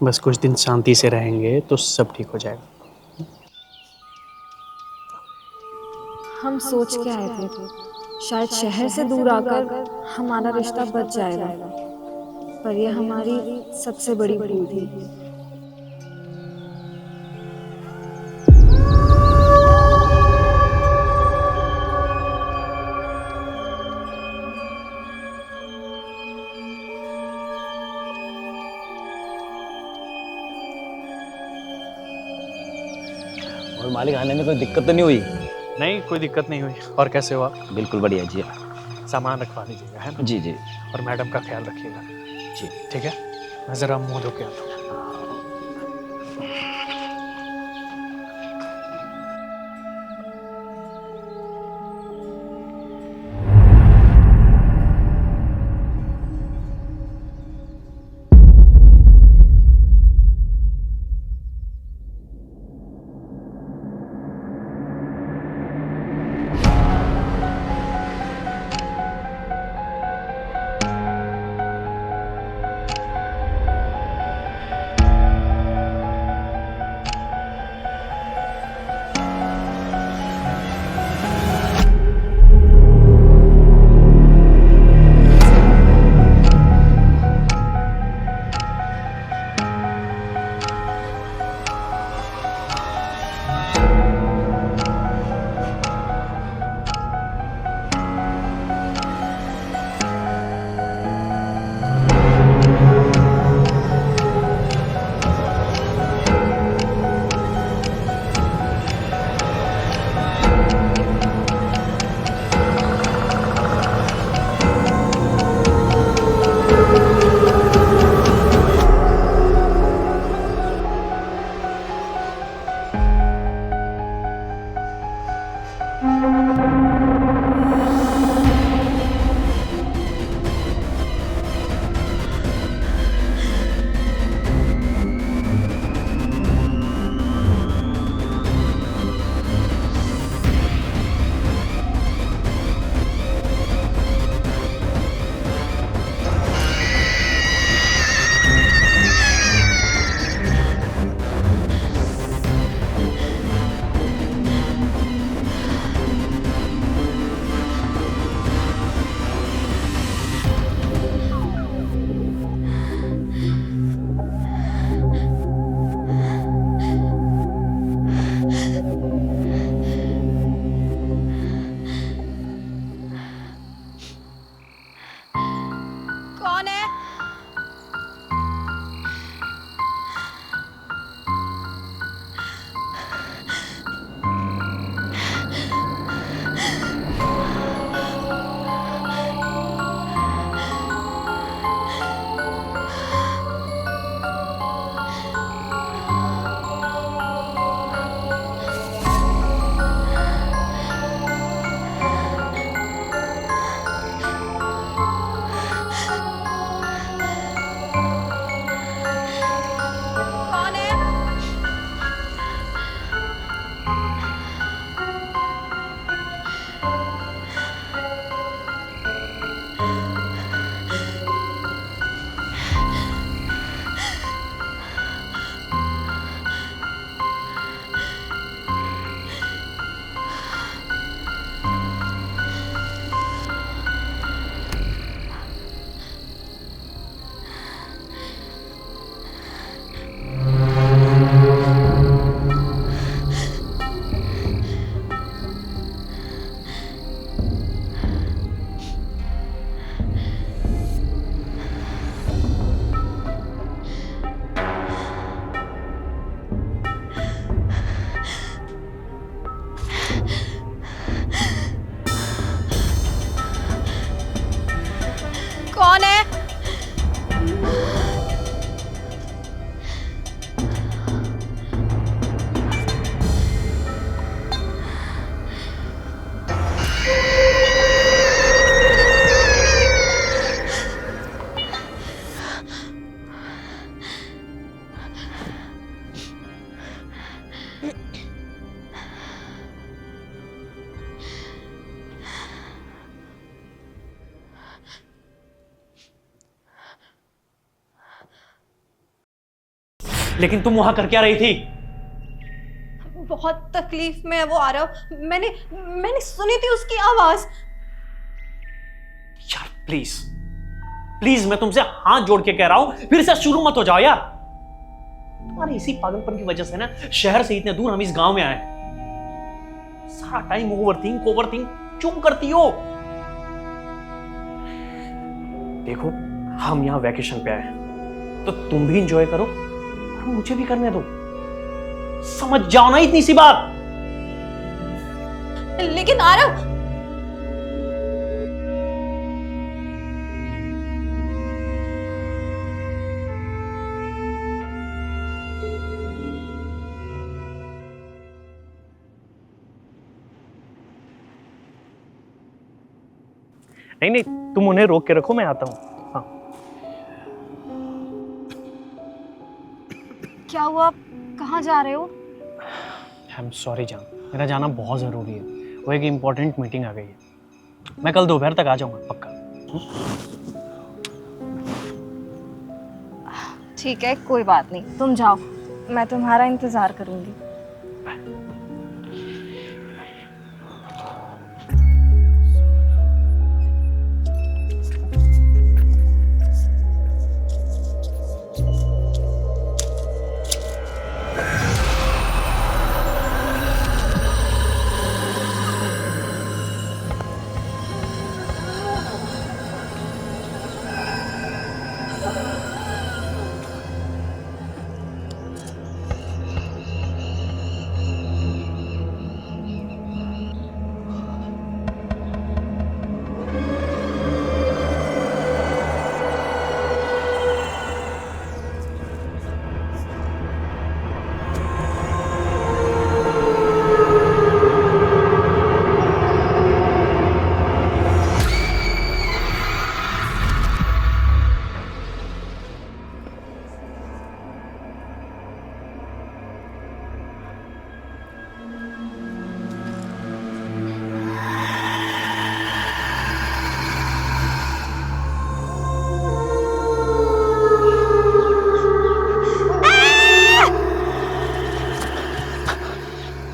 बस कुछ दिन शांति से रहेंगे तो सब ठीक हो जाएगा। हम सोच के आए थे शायद शहर से दूर आकर हमारा रिश्ता बच जाएगा, पर यह हमारी सबसे बड़ी भूल थी। और मालिक आने में कोई दिक्कत तो नहीं हुई? नहीं, कोई दिक्कत नहीं हुई। और कैसे हुआ? बिल्कुल बढ़िया जी। सामान रखवा लीजिएगा, है ना? जी जी और मैडम का ख्याल रखिएगा। जी। ठीक है, मैं ज़रा मुँह धो के आता हूँ। लेकिन तुम वहां कर क्या रही थी? बहुत तकलीफ में है वो आरव। मैंने सुनी थी उसकी आवाज। यार प्लीज प्लीज, मैं तुमसे हाथ जोड़ के कह रहा हूं, फिर से शुरू मत हो जाओ यार। तुम्हारे इसी पागलपन की वजह से ना शहर से इतने दूर हम इस गांव में आए। सारा टाइम ओवरथिंक क्यों करती हो? देखो, हम यहां वैकेशन पे आए तो तुम भी इंजॉय करो और मुझे भी करने दो। समझ जाओ ना इतनी सी बात। लेकिन आरव, नहीं नहीं, तुम उन्हें रोक के रखो, मैं आता हूं। हाँ। क्या हुआ, कहाँ जा रहे हो? आई एम सॉरी जान, मेरा जाना बहुत ज़रूरी है। वो एक इम्पोर्टेंट मीटिंग आ गई है। मैं कल दोपहर तक आ जाऊंगा पक्का। ठीक है, कोई बात नहीं, तुम जाओ, मैं तुम्हारा इंतजार करूंगी।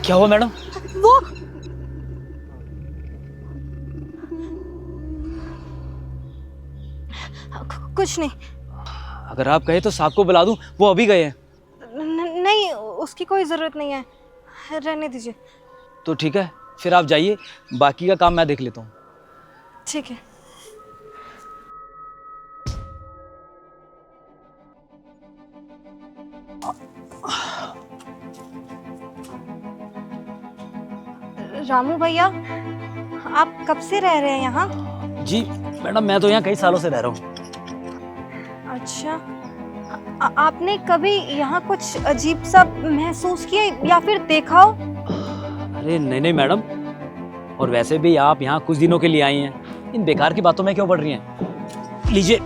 क्या हुआ मैडम? वो कुछ नहीं। अगर आप कहे तो साहब को बुला दूं, वो अभी गए हैं। नहीं, उसकी कोई जरूरत नहीं है, रहने दीजिए। तो ठीक है, फिर आप जाइए, बाकी का काम मैं देख लेता हूँ। ठीक है। रामू भैया, आप कब से रह रहे हैं यहाँ? जी मैडम, मैं तो यहाँ कई सालों से रह रहा हूँ। अच्छा, आपने कभी यहाँ कुछ अजीब सा महसूस किया या फिर देखा हो? अरे नहीं नहीं मैडम, और वैसे भी आप यहाँ कुछ दिनों के लिए आई हैं, इन बेकार की बातों में क्यों पड़ रही हैं? लीजिए,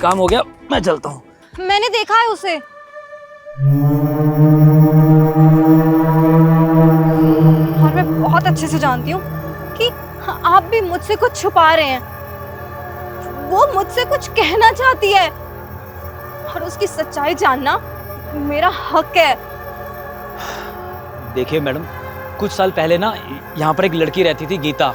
काम हो गया, मैं चलता हूँ। मैंने देखा है उसे। और मैं बहुत अच्छे से जानती हूँ कि आप भी मुझसे कुछ छुपा रहे हैं। वो मुझसे कुछ कहना चाहती है और उसकी सच्चाई जानना मेरा हक है। देखिए मैडम, कुछ साल पहले ना यहाँ पर एक लड़की रहती थी, गीता,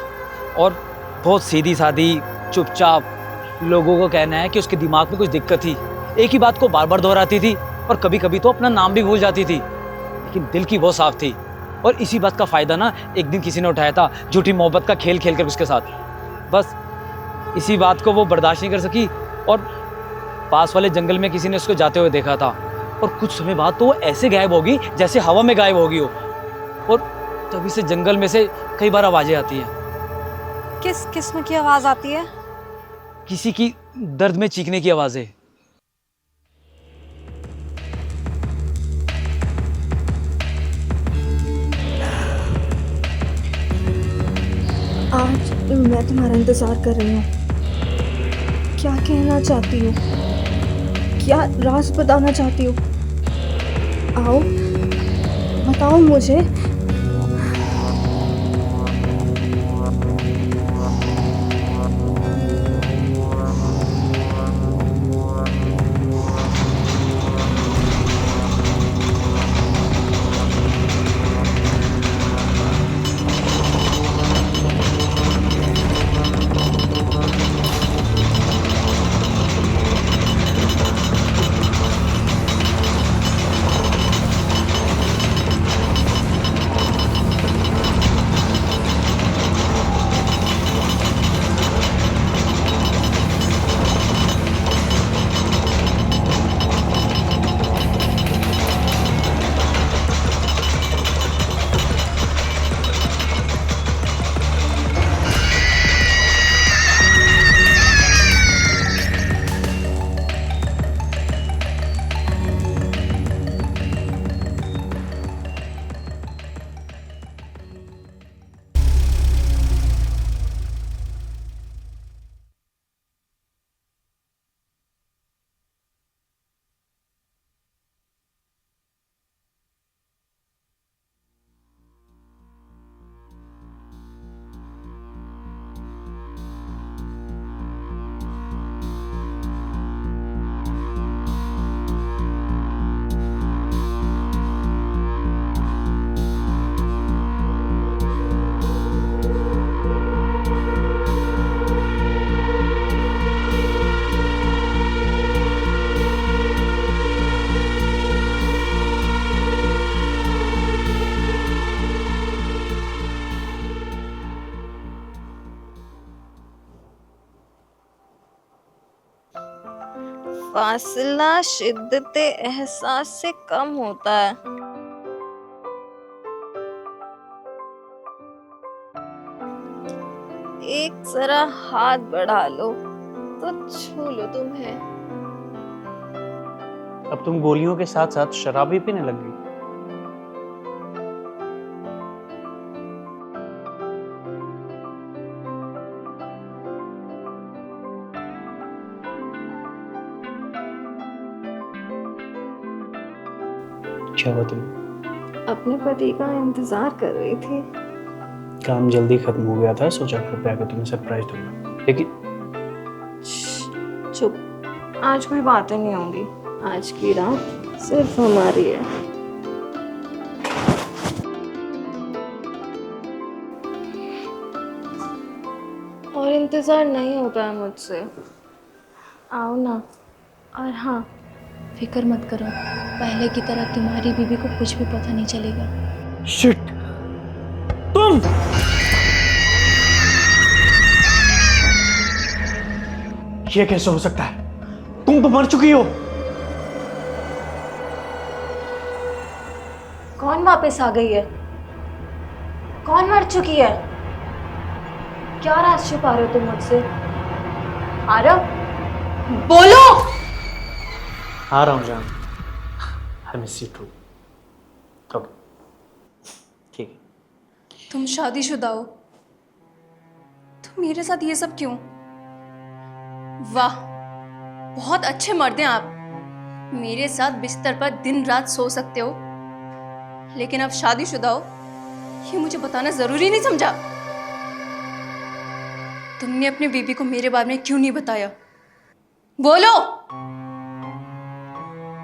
और बहुत सीधी सादी, चुपचाप। लोगों को कहना है कि उसके दिमाग में कुछ दिक्कत थी, एक ही बात को बार बार दोहराती थी और कभी कभी तो अपना नाम भी भूल जाती थी, लेकिन दिल की वो साफ थी। और इसी बात का फायदा ना एक दिन किसी ने उठाया था, झूठी मोहब्बत का खेल खेल कर उसके साथ। बस इसी बात को वो बर्दाश्त नहीं कर सकी और पास वाले जंगल में किसी ने उसको जाते हुए देखा था, और कुछ समय बाद तो वो ऐसे गायब होगी जैसे हवा में गायब होगी हो। और तभी से जंगल में से कई बार आवाजें आती हैं। किस किस्म की आवाज आती है? किसी की दर्द में चीखने की आवाजें। आज मैं तुम्हारा इंतजार कर रही हूँ। क्या कहना चाहती हो? क्या राज बताना चाहती हो? आओ, बताओ मुझे। फासला शिद्दत एहसास से कम होता है। एक जरा हाथ बढ़ा लो तो छू लो तुम्हें। अब तुम गोलियों के साथ साथ शराब भी पीने लग गई। क्या हुआ? तुम अपने पति का इंतजार कर रही थी। काम जल्दी खत्म हो गया था, सोचा घर पे आकर तुम्हें सरप्राइज दूंगा, लेकिन चुप, आज कोई बातें नहीं होंगी। आज की रात सिर्फ हमारी है। और इंतजार नहीं होता है मुझसे। आओ ना। और हाँ, फिक्र मत करो, पहले की तरह तुम्हारी बीबी को कुछ भी पता नहीं चलेगा। शिट, तुम ये कैसे हो सकता है? तुम तो मर चुकी हो। कौन वापस आ गई है? कौन मर चुकी है? क्या राज छुपा रहे हो तुम मुझसे? आरव, बोलो। आ रहा हूं जान। I miss you too. Okay, ठीक है। तुम शादीशुदा हो तो मेरे साथ ये सब क्यों? वाह, बहुत अच्छे मर्द हैं आप। मेरे साथ बिस्तर पर दिन रात सो सकते हो, लेकिन अब शादीशुदा हो ये मुझे बताना जरूरी नहीं समझा? तुमने अपनी बीबी को मेरे बारे में क्यों नहीं बताया? बोलो।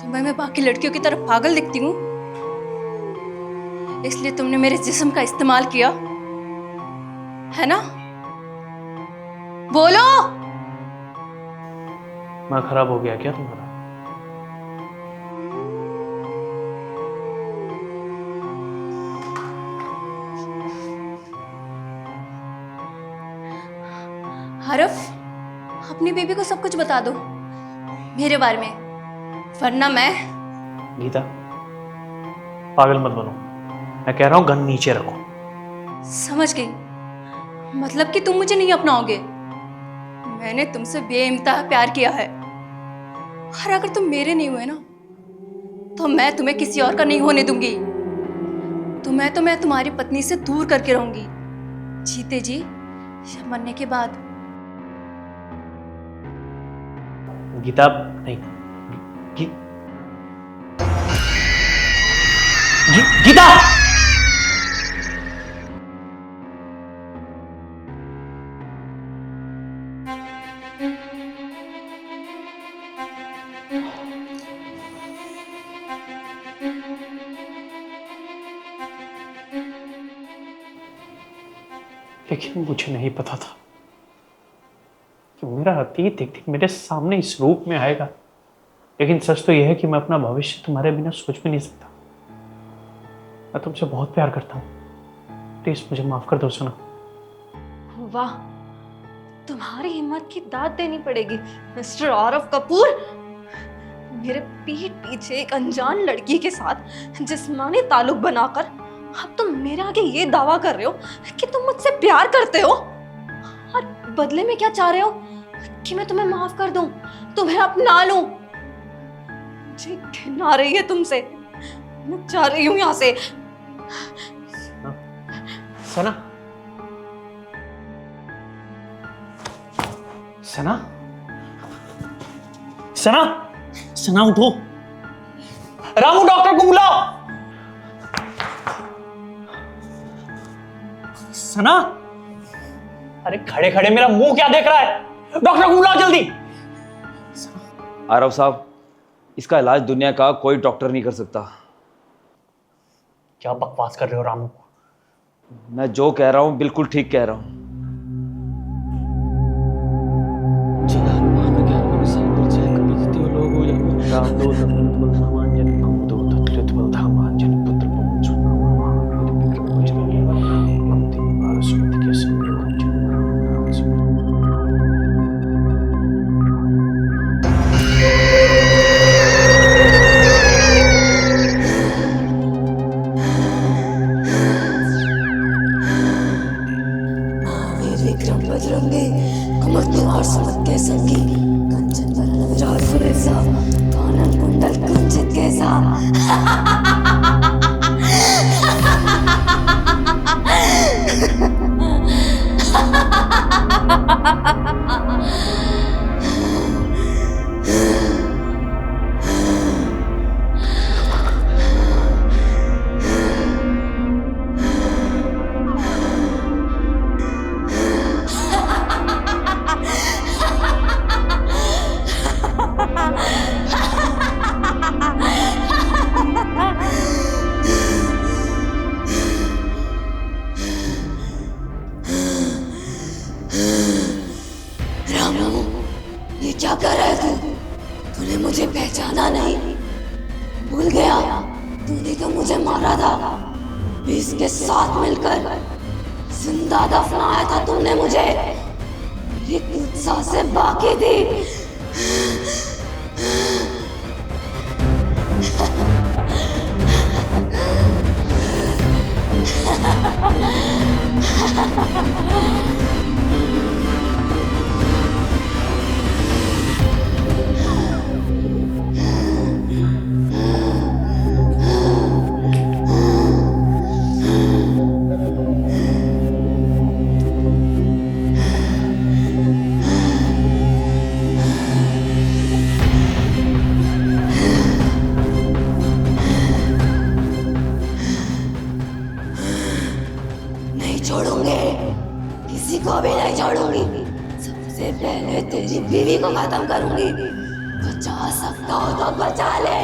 तुम्हें मैं बाकी लड़कियों की तरह पागल दिखती हूँ, इसलिए तुमने मेरे जिस्म का इस्तेमाल किया है ना? बोलो। मैं खराब हो गया क्या तुम्हारा? हरफ, अपनी बेबी को सब कुछ बता दो मेरे बारे में, वरना मैं। गीता, पागल मत बनो। मैं कह रहा हूं गन नीचे रखो। समझ गई, मतलब कि तुम मुझे नहीं अपनाओगे। मैंने तुमसे बेइंतहा प्यार किया है, और अगर तुम मेरे नहीं हुए ना तो मैं तुम्हें किसी और का नहीं होने दूंगी। तुम्हें तो मैं तुम्हारी पत्नी से दूर करके रहूंगी, जीते जी या मरने के बाद। गीता नहीं। गीता, लेकिन मुझे नहीं पता था कि मेरा अतीत एक दिन मेरे सामने इस रूप में आएगा। लेकिन सच तो यह है कि मैं अपना भविष्य तुम्हारे बिना सोच भी नहीं सकता। मैं तुमसे बहुत प्यार करता हूँ, प्लीज मुझे माफ कर दो सना। वाह, तुम्हारी हिम्मत की दाद देनी पड़ेगी मिस्टर आरव कपूर। मेरे पीठ पीछे एक अनजान लड़की के साथ जिस्मानी ताल्लुक बनाकर अब तुम मेरे आगे ये दावा कर रहे हो कि तुम मुझसे प्यार करते हो, और बदले में क्या चाह रहे हो? कि मैं तुम्हें माफ कर दूं, तुम्हें अपना लूं। मुझे घिन आ रही है तुमसे, मैं जा रही हूं यहाँ से। सना, सना, सना, सना उठो। रामू, डॉक्टर को बुलाओ। सना, अरे खड़े खड़े मेरा मुंह क्या देख रहा है? डॉक्टर को बुलाओ जल्दी। आरव साहब, इसका इलाज दुनिया का कोई डॉक्टर नहीं कर सकता। क्या बकवास कर रहे हो रामू? मैं जो कह रहा हूं बिल्कुल ठीक कह रहा हूं। तूने तो मुझे मारा था, भी इसके साथ मिलकर जिंदा दफनाया था तूने मुझे। मेरी कुछ सांसें बाकी थी। नहीं छोड़ूंगी, किसी को भी नहीं छोड़ूंगी। सबसे पहले तेरी बीवी को खत्म करूंगी। बचा सकता हो तो बचा ले।